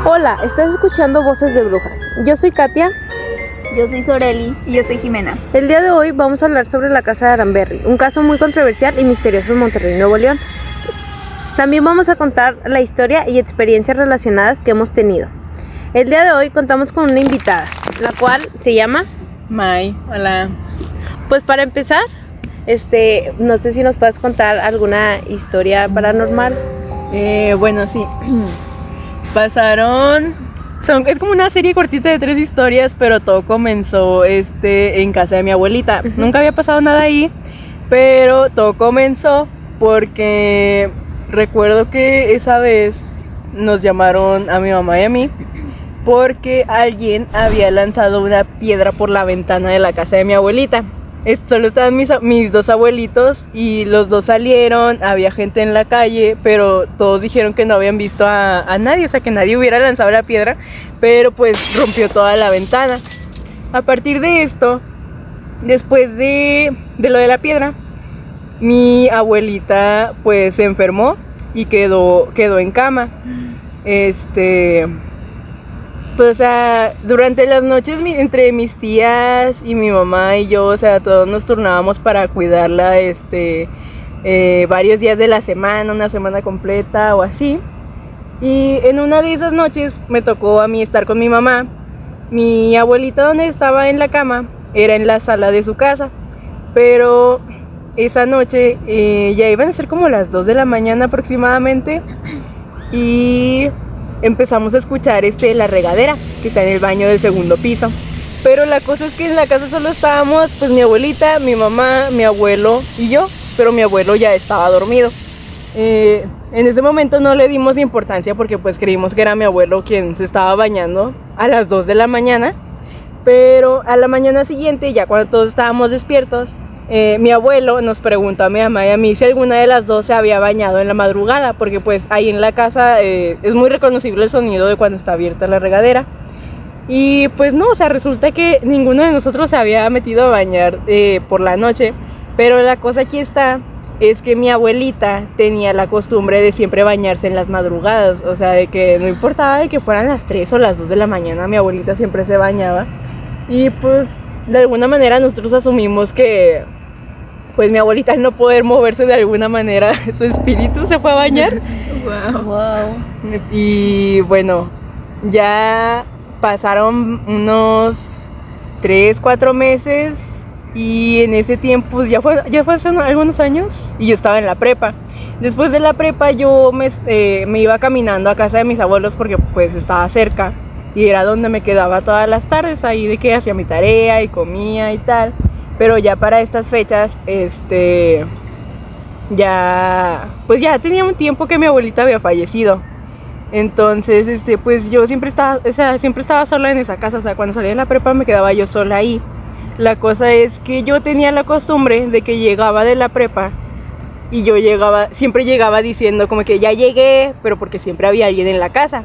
Hola, estás escuchando Voces de Brujas. Yo soy Katia. Yo soy Soreli. Y yo soy Jimena. El día de hoy vamos a hablar sobre la casa de Aranberry, un caso muy controversial y misterioso en Monterrey, Nuevo León. También vamos a contar la historia y experiencias relacionadas que hemos tenido. El día de hoy contamos con una invitada, la cual se llama May. Hola. Pues para empezar, no sé si nos puedes contar alguna historia paranormal. Bueno, sí. Es como una serie cortita de 3 historias, pero todo comenzó en casa de mi abuelita. Nunca había pasado nada ahí, pero todo comenzó porque recuerdo que esa vez nos llamaron a mi mamá y a mí porque alguien había lanzado una piedra por la ventana de la casa de mi abuelita. Solo estaban mis 2 abuelitos y los 2 salieron, había gente en la calle, pero todos dijeron que no habían visto a nadie, o sea que nadie hubiera lanzado la piedra, pero pues rompió toda la ventana. A partir de esto, después de lo de la piedra, mi abuelita pues se enfermó y quedó en cama. Pues, o sea, durante las noches entre mis tías y mi mamá y yo, o sea, todos nos turnábamos para cuidarla, varios días de la semana, una semana completa o así. Y en una de esas noches me tocó a mí estar con mi mamá. Mi abuelita, donde estaba en la cama, era en la sala de su casa, pero esa noche ya iban a ser como las 2 de la mañana aproximadamente y empezamos a escuchar la regadera que está en el baño del segundo piso. Pero la cosa es que en la casa solo estábamos pues mi abuelita, mi mamá, mi abuelo y yo, pero mi abuelo ya estaba dormido. En ese momento no le dimos importancia porque pues creímos que era mi abuelo quien se estaba bañando a las 2 de la mañana. Pero a la mañana siguiente, ya cuando todos estábamos despiertos, mi abuelo nos preguntó a mi mamá y a mí si alguna de las 2 se había bañado en la madrugada, porque pues ahí en la casa es muy reconocible el sonido de cuando está abierta la regadera. Y pues no, o sea, resulta que ninguno de nosotros se había metido a bañar por la noche, pero la cosa aquí es que mi abuelita tenía la costumbre de siempre bañarse en las madrugadas, o sea, de que no importaba de que fueran las 3 o las 2 de la mañana, mi abuelita siempre se bañaba. Y pues de alguna manera nosotros asumimos que pues mi abuelita, al no poder moverse de alguna manera, su espíritu se fue a bañar. Wow. Y bueno, ya pasaron unos 3-4 meses y en ese tiempo, ya fue hace algunos años, y yo estaba en la prepa. Después de la prepa yo me iba caminando a casa de mis abuelos porque pues estaba cerca y era donde me quedaba todas las tardes, ahí de que hacía mi tarea y comía y tal. Pero ya para estas fechas, ya tenía un tiempo que mi abuelita había fallecido. Entonces, pues yo siempre estaba sola en esa casa, o sea, cuando salía de la prepa me quedaba yo sola ahí. La cosa es que yo tenía la costumbre de que llegaba de la prepa y siempre llegaba diciendo como que ya llegué, pero porque siempre había alguien en la casa.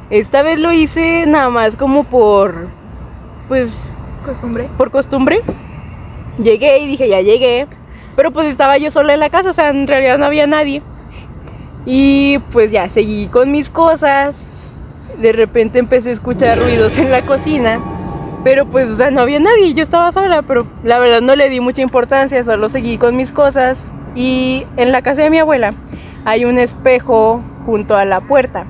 Esta vez lo hice nada más como por costumbre. Llegué y dije, ya llegué, pero pues estaba yo sola en la casa, o sea, en realidad no había nadie. Y pues ya, seguí con mis cosas. De repente empecé a escuchar ruidos en la cocina, pero pues, o sea, no había nadie, yo estaba sola, pero la verdad no le di mucha importancia, solo seguí con mis cosas. Y en la casa de mi abuela hay un espejo junto a la puerta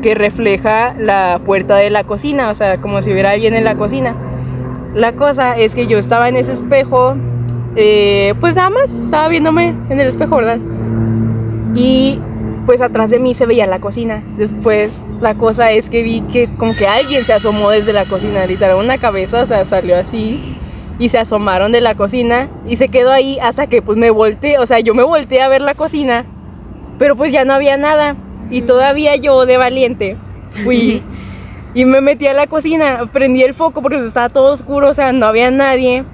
que refleja la puerta de la cocina, o sea, como si hubiera alguien en la cocina. La cosa es que yo estaba en ese espejo, pues nada más estaba viéndome en el espejo, ¿verdad? Y pues atrás de mí se veía la cocina. Después la cosa es que vi que como que alguien se asomó desde la cocina, literal, una cabeza, o sea, salió así y se asomaron de la cocina y se quedó ahí hasta que pues yo me volteé a ver la cocina, pero pues ya no había nada. Y todavía yo de valiente fui y me metí a la cocina, prendí el foco porque estaba todo oscuro, o sea, no había nadie.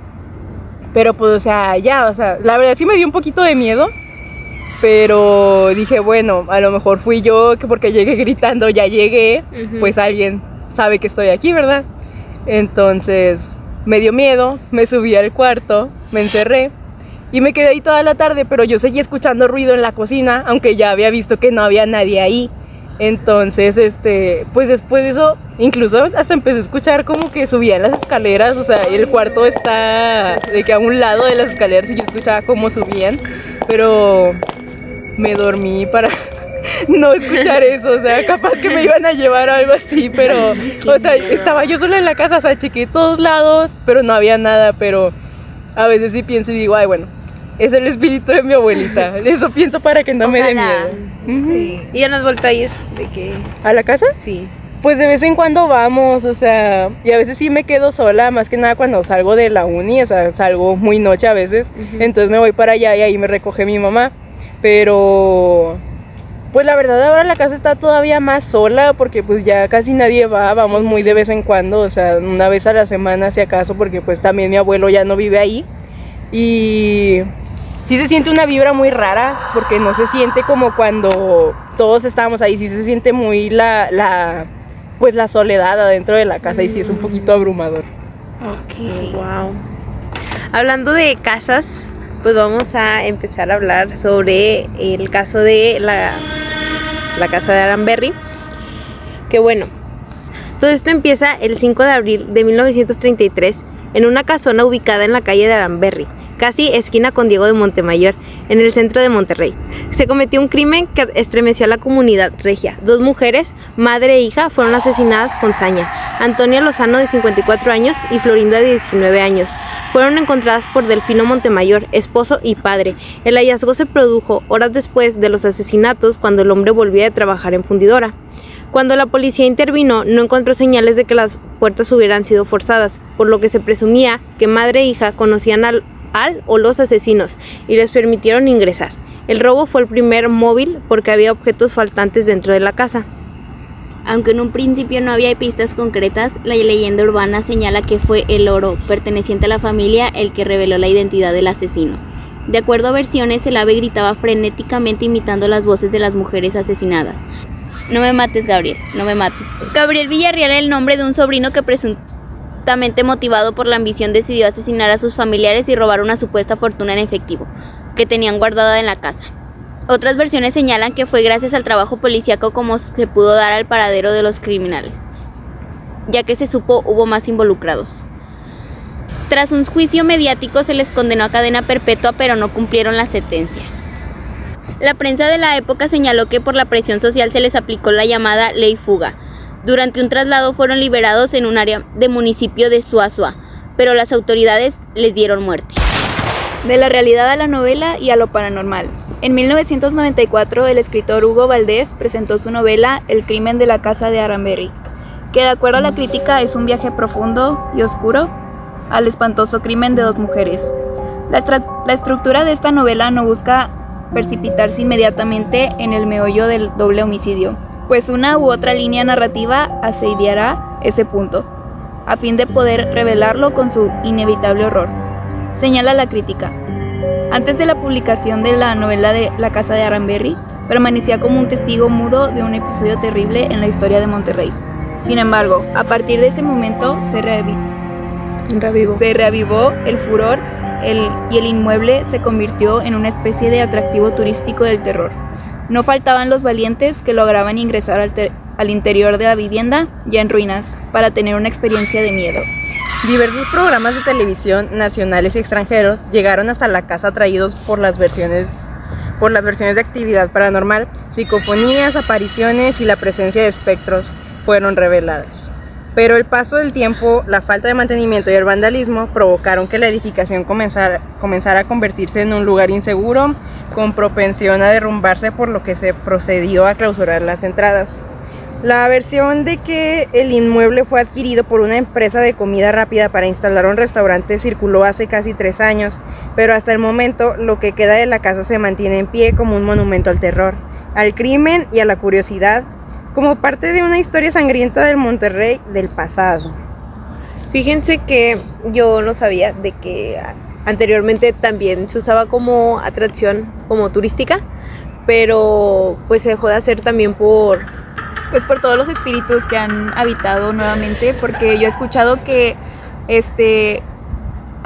Pero pues, o sea, la verdad sí me dio un poquito de miedo. Pero dije, bueno, a lo mejor fui yo, que porque llegué gritando, ya llegué, pues alguien sabe que estoy aquí, ¿verdad? Entonces me dio miedo, me subí al cuarto, me encerré y me quedé ahí toda la tarde, pero yo seguí escuchando ruido en la cocina, aunque ya había visto que no había nadie ahí. Entonces, pues después de eso, incluso hasta empecé a escuchar como que subían las escaleras, o sea, el cuarto está de que a un lado de las escaleras y yo escuchaba cómo subían, pero me dormí para no escuchar eso, o sea, capaz que me iban a llevar o algo así, pero, o sea, estaba yo sola en la casa, o sea, chequé todos lados, pero no había nada, pero a veces sí pienso y digo, ay, bueno, es el espíritu de mi abuelita, eso pienso para que no me dé miedo. Sí. ¿Y ya no has vuelto a ir? ¿De qué? ¿A la casa? Sí. Pues de vez en cuando vamos, o sea, y a veces sí me quedo sola, más que nada cuando salgo de la uni, o sea, salgo muy noche a veces, entonces me voy para allá y ahí me recoge mi mamá, pero pues la verdad ahora la casa está todavía más sola porque pues ya casi nadie va, vamos muy de vez en cuando, o sea, una vez a la semana si acaso, porque pues también mi abuelo ya no vive ahí y sí se siente una vibra muy rara porque no se siente como cuando todos estábamos ahí, sí se siente muy pues la soledad adentro de la casa y sí es un poquito abrumador. Ok. Wow. Hablando de casas, pues vamos a empezar a hablar sobre el caso de la casa de Aranberry. Que bueno, todo esto empieza el 5 de abril de 1933 en una casona ubicada en la calle de Aranberry, casi esquina con Diego de Montemayor, en el centro de Monterrey. Se cometió un crimen que estremeció a la comunidad regia. 2 mujeres, madre e hija, fueron asesinadas con saña. Antonia Lozano, de 54 años, y Florinda, de 19 años. Fueron encontradas por Delfino Montemayor, esposo y padre. El hallazgo se produjo horas después de los asesinatos, cuando el hombre volvía de trabajar en fundidora. Cuando la policía intervino, no encontró señales de que las puertas hubieran sido forzadas, por lo que se presumía que madre e hija conocían al o los asesinos y les permitieron ingresar. El robo fue el primer móvil porque había objetos faltantes dentro de la casa. Aunque en un principio no había pistas concretas, la leyenda urbana señala que fue el oro perteneciente a la familia el que reveló la identidad del asesino. De acuerdo a versiones, el ave gritaba frenéticamente imitando las voces de las mujeres asesinadas. No me mates, Gabriel, no me mates. Gabriel Villarreal era el nombre de un sobrino que presuntamente motivado por la ambición decidió asesinar a sus familiares y robar una supuesta fortuna en efectivo que tenían guardada en la casa. Otras versiones señalan que fue gracias al trabajo policíaco como se pudo dar al paradero de los criminales, ya que se supo hubo más involucrados. Tras un juicio mediático se les condenó a cadena perpetua, pero no cumplieron la sentencia. La prensa de la época señaló que por la presión social se les aplicó la llamada ley fuga. Durante un traslado fueron liberados en un área del municipio de Suazua, pero las autoridades les dieron muerte. De la realidad a la novela y a lo paranormal. En 1994, el escritor Hugo Valdés presentó su novela El crimen de la casa de Aranberry, que de acuerdo a la crítica es un viaje profundo y oscuro al espantoso crimen de 2 mujeres. La estructura de esta novela no busca precipitarse inmediatamente en el meollo del doble homicidio, pues una u otra línea narrativa asediará ese punto, a fin de poder revelarlo con su inevitable horror. Señala la crítica. Antes de la publicación de la novela de La casa de Aranberry, permanecía como un testigo mudo de un episodio terrible en la historia de Monterrey. Sin embargo, a partir de ese momento se reavivó el furor y el inmueble se convirtió en una especie de atractivo turístico del terror. No faltaban los valientes que lograban ingresar al interior de la vivienda, ya en ruinas, para tener una experiencia de miedo. Diversos programas de televisión nacionales y extranjeros llegaron hasta la casa atraídos por las versiones de actividad paranormal, psicofonías, apariciones y la presencia de espectros fueron reveladas. Pero el paso del tiempo, la falta de mantenimiento y el vandalismo provocaron que la edificación comenzara a convertirse en un lugar inseguro, con propensión a derrumbarse, por lo que se procedió a clausurar las entradas. La versión de que el inmueble fue adquirido por una empresa de comida rápida para instalar un restaurante circuló hace casi 3 años, pero hasta el momento lo que queda de la casa se mantiene en pie como un monumento al terror, al crimen y a la curiosidad, como parte de una historia sangrienta del Monterrey del pasado. Fíjense que yo no sabía de que anteriormente también se usaba como atracción, como turística, pero pues se dejó de hacer también por todos los espíritus que han habitado nuevamente, porque yo he escuchado que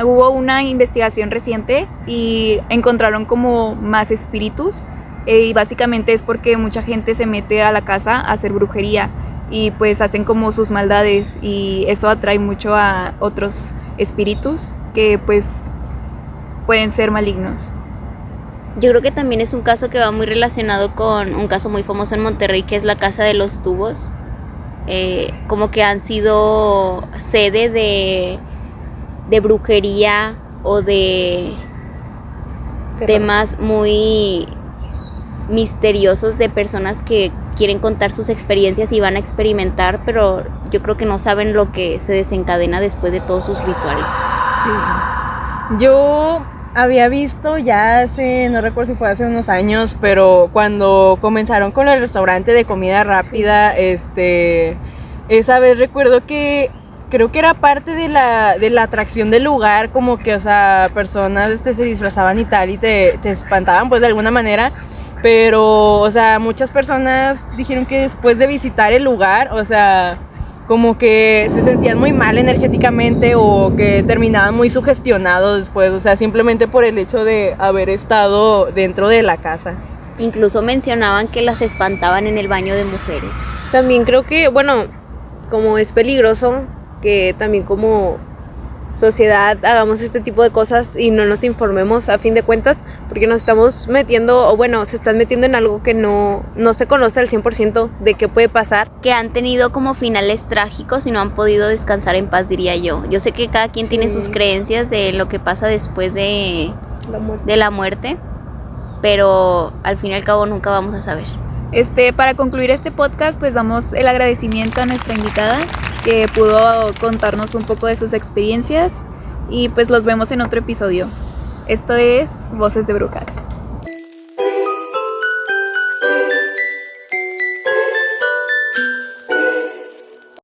hubo una investigación reciente y encontraron como más espíritus Y básicamente es porque mucha gente se mete a la casa a hacer brujería y pues hacen como sus maldades y eso atrae mucho a otros espíritus que pues pueden ser malignos. Yo creo que también es un caso que va muy relacionado con un caso muy famoso en Monterrey, que es la Casa de los Tubos. Como que han sido sede de brujería o de temas muy misteriosos de personas que quieren contar sus experiencias y van a experimentar, pero yo creo que no saben lo que se desencadena después de todos sus rituales. Sí. Yo había visto ya hace, no recuerdo si fue hace unos años, pero cuando comenzaron con el restaurante de comida rápida, esa vez recuerdo que creo que era parte de la atracción del lugar, como que, o sea, personas se disfrazaban y tal y te espantaban pues de alguna manera, pero, o sea, muchas personas dijeron que después de visitar el lugar, o sea, como que se sentían muy mal energéticamente o que terminaban muy sugestionados después, o sea, simplemente por el hecho de haber estado dentro de la casa. Incluso mencionaban que las espantaban en el baño de mujeres. También creo que, bueno, como es peligroso que también como sociedad hagamos este tipo de cosas y no nos informemos a fin de cuentas, porque nos estamos metiendo, o bueno, se están metiendo en algo que no se conoce al 100% de qué puede pasar. Que han tenido como finales trágicos y no han podido descansar en paz, diría yo. Yo sé que cada quien tiene sus creencias de lo que pasa después de la muerte, pero al fin y al cabo nunca vamos a saber. Para concluir este podcast, pues damos el agradecimiento a nuestra invitada que pudo contarnos un poco de sus experiencias y pues los vemos en otro episodio. Esto es Voces de Brujas.